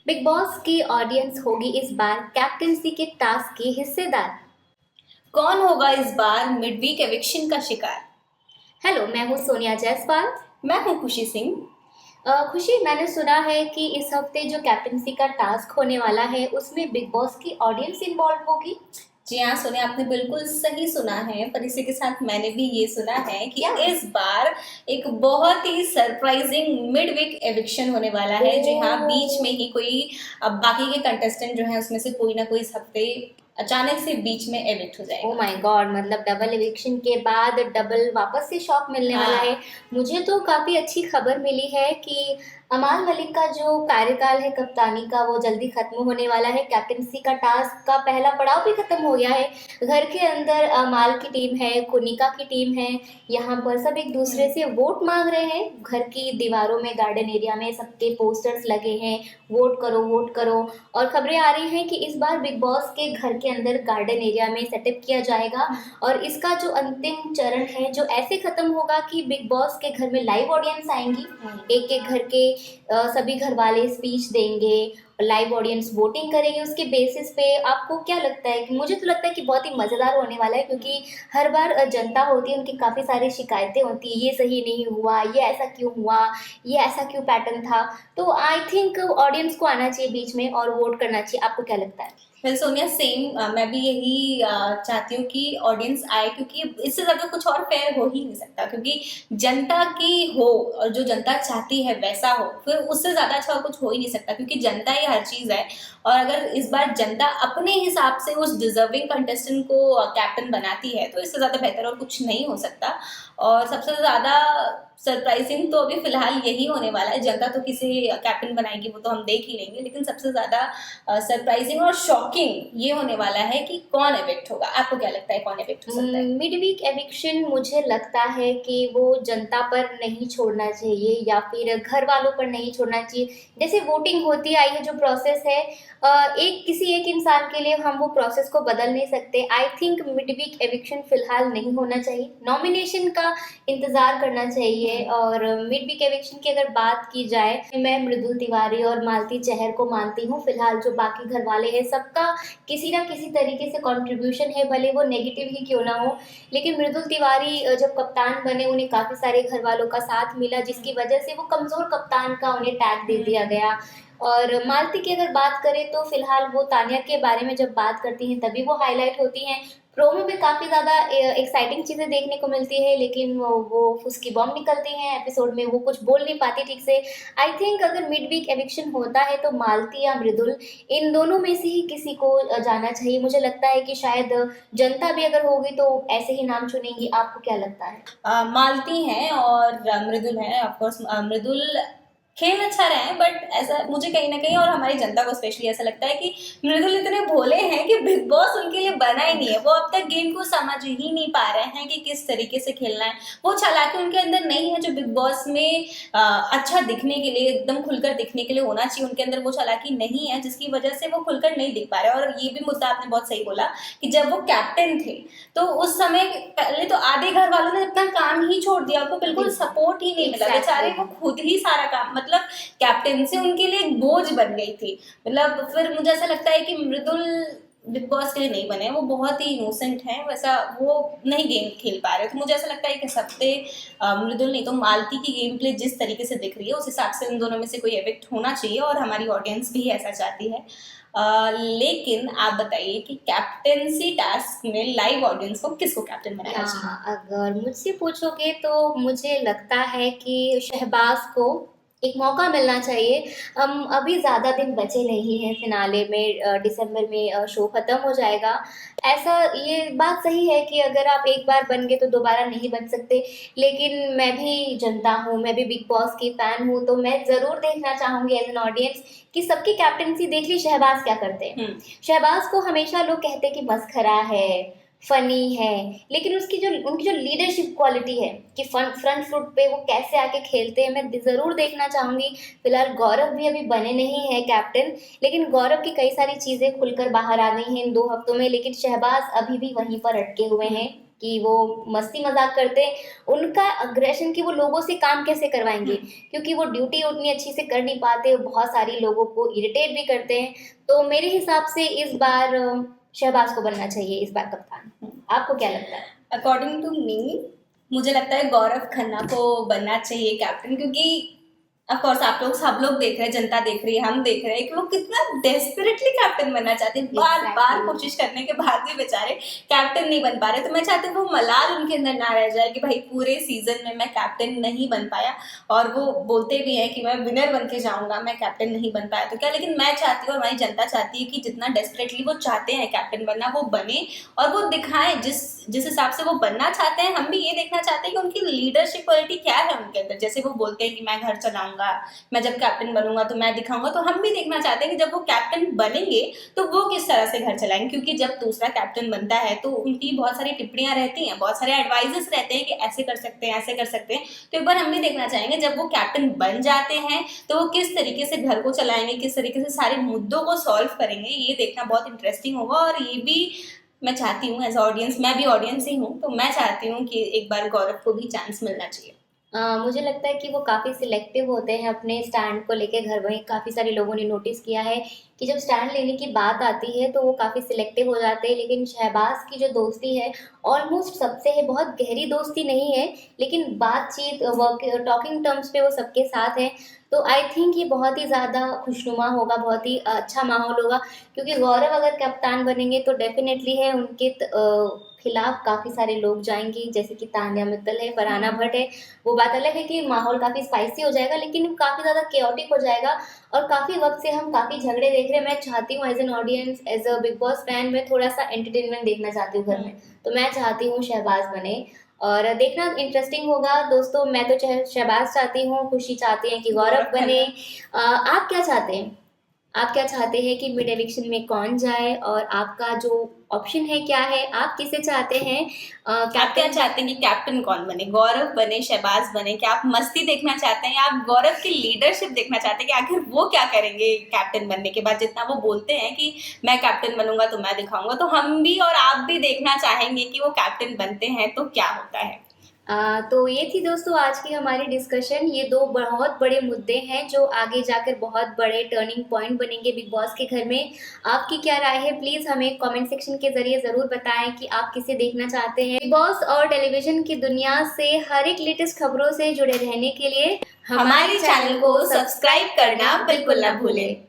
Big boss की audience होगी इस बार कैप्टेंसी के टास्क की हिस्सेदार। कौन होगा इस बार मिड वीक एविक्शन का शिकार? हेलो, मैं हूँ सोनिया जायसवाल। मैं हूं खुशी सिंह। खुशी, मैंने सुना है कि इस हफ्ते जो कैप्टेंसी का टास्क होने वाला है उसमें बिग बॉस की ऑडियंस इन्वॉल्व होगी। जी हाँ सोनिया, आपने बिल्कुल सही सुना है, पर इसी के साथ मैंने भी ये सुना है कि क्या? इस बार एक बहुत ही सरप्राइजिंग मिड वीक एविक्शन होने वाला है। जी हाँ, बीच में ही कोई अब बाकी के कंटेस्टेंट जो हैं उसमें से कोई ना कोई इस हफ्ते अचानक से बीच में एविक्ट हो ओ जाएगा। माय गॉड, मतलब डबल एविक्शन के बाद डबल वापस से शॉक मिलने वाला है। हाँ। मुझे तो काफ़ी अच्छी खबर मिली है कि अमान मलिक का जो कार्यकाल है कप्तानी का वो जल्दी खत्म होने वाला है। कैप्टेंसी का टास्क का पहला पड़ाव भी खत्म हो गया है। घर के अंदर अमाल की टीम है, कुनिका की टीम है, यहाँ पर सब एक दूसरे से वोट मांग रहे हैं। घर की दीवारों में, गार्डन एरिया में सबके पोस्टर्स लगे हैं, वोट करो वोट करो। और खबरें आ रही हैं कि इस बार बिग बॉस के घर के अंदर गार्डन एरिया में सेटअप किया जाएगा और इसका जो अंतिम चरण है जो ऐसे खत्म होगा कि बिग बॉस के घर में लाइव ऑडियंस आएंगी। एक एक घर के सभी घर वाले स्पीच देंगे, लाइव ऑडियंस वोटिंग करेगी उसके बेसिस पे। आपको क्या लगता है? कि मुझे तो लगता है कि बहुत ही मज़ेदार होने वाला है, क्योंकि हर बार जनता होती है, उनकी काफ़ी सारी शिकायतें होती है, ये सही नहीं हुआ, ये ऐसा क्यों हुआ, ये ऐसा क्यों पैटर्न था। तो आई थिंक ऑडियंस को आना चाहिए बीच में और वोट करना चाहिए। आपको क्या लगता है? वेल सोनिया, सेम मैं भी यही चाहती हूँ कि ऑडियंस आए, क्योंकि इससे ज़्यादा कुछ और फेयर हो ही नहीं सकता। क्योंकि जनता की हो और जो जनता चाहती है वैसा हो, फिर उससे ज़्यादा अच्छा और कुछ हो ही नहीं सकता, क्योंकि जनता ही हर चीज़ है। और अगर इस बार जनता अपने हिसाब से उस डिजर्विंग कंटेस्टेंट को कैप्टन बनाती है तो इससे ज़्यादा बेहतर और कुछ नहीं हो सकता। और सबसे ज़्यादा सरप्राइजिंग तो अभी फिलहाल यही होने वाला है। जनता तो किसे कैप्टन बनाएगी वो तो हम देख ही लेंगे, लेकिन सबसे ज़्यादा सरप्राइजिंग और शॉकिंग ये होने वाला है कि कौन एविक्ट होगा। आपको क्या लगता है कौन एविक्ट हो सकता है? मिड वीक एविक्शन मुझे लगता है कि वो जनता पर नहीं छोड़ना चाहिए या फिर घर वालों पर नहीं छोड़ना चाहिए। जैसे वोटिंग होती आई है, जो प्रोसेस है, एक किसी एक इंसान के लिए हम वो प्रोसेस को बदल नहीं सकते। I think mid week eviction फिलहाल नहीं होना चाहिए, नॉमिनेशन का इंतज़ार करना चाहिए। और मिड वीक एविक्शन की अगर बात की जाए, मैं मृदुल तिवारी और मालती चहर को मानती हूँ। फिलहाल जो बाकी घर वाले हैं सबका किसी ना किसी तरीके से कंट्रीब्यूशन है, भले वो नेगेटिव ही क्यों ना हो। लेकिन मृदुल तिवारी जब कप्तान बने उन्हें काफ़ी सारे घर वालों का साथ मिला, जिसकी वजह से वो कमज़ोर कप्तान का उन्हें टैग दे दिया गया। और मालती की अगर बात करें तो फिलहाल वो तान्या के बारे में जब बात करती हैं तभी वो हाईलाइट होती हैं। प्रोमो में काफ़ी ज़्यादा एक्साइटिंग चीज़ें देखने को मिलती है, लेकिन वो फुसकी बॉम्ब निकलती हैं एपिसोड में, वो कुछ बोल नहीं पाती ठीक से। आई थिंक अगर मिड वीक एविक्शन होता है तो मालती या मृदुल, इन दोनों में से ही किसी को जाना चाहिए। मुझे लगता है कि शायद जनता भी अगर होगी तो ऐसे ही नाम चुनेंगी। आपको क्या लगता है? मालती हैं और मृदुल हैं। ऑफकोर्स मृदुल खेल अच्छा रहे हैं, बट ऐसा मुझे कहीं ना कहीं और हमारी जनता को स्पेशली ऐसा लगता है कि मृदुल इतने भोले हैं कि बिग बॉस उनके लिए बना ही नहीं है। वो अब तक गेम को समझ ही नहीं पा रहे हैं कि किस तरीके से खेलना है। वो चालाकी उनके अंदर नहीं है जो बिग बॉस में अच्छा दिखने के लिए, एकदम खुलकर दिखने के लिए होना चाहिए। उनके अंदर वो चालाकी नहीं है, जिसकी वजह से वो खुलकर नहीं दिख पा रहे। और ये भी मुद्दा आपने बहुत सही बोला कि जब वो कैप्टन थे तो उस समय पहले तो आधे घर वालों ने अपना काम ही छोड़ दिया, उनको बिल्कुल सपोर्ट ही नहीं मिला। बेचारे वो खुद ही सारा काम, मतलब कैप्टेंसी उनके लिए एक बोझ बन गई थी। मतलब फिर मुझे ऐसा लगता है कि मृदुल बिग बॉस के लिए नहीं बने। वो बहुत ही इनोसेंट हैं, वैसा वो नहीं गेम खेल पा रहे। तो मुझे ऐसा लगता है कि सबसे मृदुल नहीं तो मालती की गेम प्ले जिस तरीके से दिख रही है उस हिसाब से उन दोनों में से कोई एविक्ट होना चाहिए, और हमारी ऑडियंस भी ऐसा चाहती है। लेकिन आप बताइए कि कैप्टेंसी टास्क में लाइव ऑडियंस को किसको कैप्टन बनाना चाहिए? अगर मुझसे पूछोगे तो मुझे लगता है कि शहबाज को एक मौका मिलना चाहिए। अभी ज़्यादा दिन बचे नहीं हैं फिनाले में, दिसंबर में शो ख़त्म हो जाएगा। ऐसा, ये बात सही है कि अगर आप एक बार बन गए तो दोबारा नहीं बन सकते। लेकिन मैं भी जनता हूँ, मैं भी बिग बॉस की फ़ैन हूँ, तो मैं ज़रूर देखना चाहूँगी एज एन ऑडियंस कि सबकी कैप्टेंसी देख ली शहबाज क्या करते हैं। शहबाज को हमेशा लोग कहते हैं कि मस्खरा है, फ़नी है, लेकिन उनकी जो लीडरशिप क्वालिटी है कि फ्रंट फुट पे वो कैसे आके खेलते हैं, मैं ज़रूर देखना चाहूँगी। फिलहाल गौरव भी अभी बने नहीं हैं कैप्टन, लेकिन गौरव की कई सारी चीज़ें खुलकर बाहर आ गई हैं इन 2 हफ्तों में, लेकिन शहबाज अभी भी वहीं पर अटके हुए हैं। कि वो मस्ती मजाक करते हैं, उनका अग्रेशन कि वो लोगों से काम कैसे करवाएंगे, क्योंकि वो ड्यूटी उतनी अच्छी से कर नहीं पाते, बहुत सारी लोगों को इरिटेट भी करते हैं। तो मेरे हिसाब से इस बार शहबाज को बनना चाहिए इस बार कप्तान। आपको क्या लगता है? अकॉर्डिंग टू मी मुझे लगता है गौरव खन्ना को बनना चाहिए कैप्टन, क्योंकि ऑफ कोर्स आप लोग सब लोग देख रहे हैं, जनता देख रही है, हम देख रहे हैं कि वो कितना डेस्परेटली कैप्टन बनना चाहते हैं। बार बार Exactly. कोशिश करने के बाद भी बेचारे कैप्टन नहीं बन पा रहे। तो मैं चाहती हूँ वो मलाल उनके अंदर ना रह जाए कि भाई पूरे सीजन में मैं कैप्टन नहीं बन पाया, और वो बोलते भी हैं कि मैं विनर बन के जाऊंगा, मैं कैप्टन नहीं बन पाया तो क्या। लेकिन मैं चाहती हूँ, हमारी जनता चाहती है कि जितना डेस्परेटली वो चाहते हैं कैप्टन बनना, वो बने और वो दिखाएं जिस जिस हिसाब से वो बनना चाहते हैं। हम भी ये देखना चाहते हैं कि उनकी लीडरशिप क्वालिटी क्या है उनके अंदर। जैसे वो बोलते हैं कि मैं घर चलाऊंगा, मैं जब कैप्टन बनूंगा तो मैं दिखाऊंगा, तो हम भी देखना चाहते हैं कि जब वो कैप्टन बनेंगे तो वो किस तरह से घर चलाएंगे। क्योंकि जब दूसरा कैप्टन बनता है तो उनकी बहुत सारी टिप्पणियां रहती हैं, बहुत सारे एडवाइजेस रहते हैं कि ऐसे कर सकते हैं, ऐसे कर सकते हैं। तो एक बार हम भी देखना चाहेंगे जब वो कैप्टन बन जाते हैं तो वो किस तरीके से घर को चलाएंगे, किस तरीके से सारे मुद्दों को सॉल्व करेंगे। ये देखना बहुत इंटरेस्टिंग होगा। और ये भी मैं चाहती हूँ एज ऑडियंस, मैं भी ऑडियंस ही हूँ, तो मैं चाहती हूँ कि एक बार गौरव को भी चांस मिलना चाहिए। मुझे लगता है कि वो काफ़ी सिलेक्टिव होते हैं अपने स्टैंड को लेके। घर में काफ़ी सारे लोगों ने नोटिस किया है कि जब स्टैंड लेने की बात आती है तो वो काफ़ी सिलेक्टिव हो जाते हैं। लेकिन शहबाज की जो दोस्ती है ऑलमोस्ट सबसे है, बहुत गहरी दोस्ती नहीं है लेकिन बातचीत वर्क टॉकिंग टर्म्स पे वो सबके साथ हैं। तो आई थिंक ये बहुत ही ज़्यादा खुशनुमा होगा, बहुत ही अच्छा माहौल होगा, क्योंकि गौरव अगर कप्तान बनेंगे तो डेफिनेटली है उनके खिलाफ काफ़ी सारे लोग जाएंगे, जैसे कि तान्या मित्तल है, फरहाना भट्ट है। वो बात अलग है कि माहौल काफ़ी स्पाइसी हो जाएगा लेकिन काफ़ी ज़्यादा केओटिक हो जाएगा। और काफ़ी वक्त से हम काफ़ी झगड़े देख रहे हैं। मैं चाहती हूँ as an audience, as a Bigg Boss fan, मैं थोड़ा सा एंटरटेनमेंट देखना चाहती हूँ घर में। तो मैं चाहती हूँ शहबाज बने और देखना इंटरेस्टिंग होगा। दोस्तों मैं तो शहबाज चाहती हूँ, खुशी चाहती है कि गौरव बने। आप क्या चाहते हैं? आप क्या चाहते हैं कि मिड एविक्शन में कौन जाए, और आपका जो ऑप्शन है क्या है? आप किसे चाहते हैं आप क्या कैप्टन? चाहते हैं कि कैप्टन कौन बने, गौरव बने, शहबाज बने? क्या आप मस्ती देखना चाहते हैं या आप गौरव की लीडरशिप देखना चाहते हैं कि आखिर वो क्या करेंगे कैप्टन बनने के बाद? जितना वो बोलते हैं कि मैं कैप्टन बनूंगा तो मैं दिखाऊंगा, तो हम भी और आप भी देखना चाहेंगे कि वो कैप्टन बनते हैं तो क्या होता है। तो ये थी दोस्तों आज की हमारी डिस्कशन। ये दो बहुत बड़े मुद्दे हैं जो आगे जाकर बहुत बड़े टर्निंग पॉइंट बनेंगे बिग बॉस के घर में। आपकी क्या राय है? प्लीज़ हमें कमेंट सेक्शन के ज़रिए ज़रूर बताएं कि आप किसे देखना चाहते हैं। बिग बॉस और टेलीविज़न की दुनिया से हर एक लेटेस्ट खबरों से जुड़े रहने के लिए हमारे चैनल को सब्सक्राइब करना बिल्कुल ना भूलें।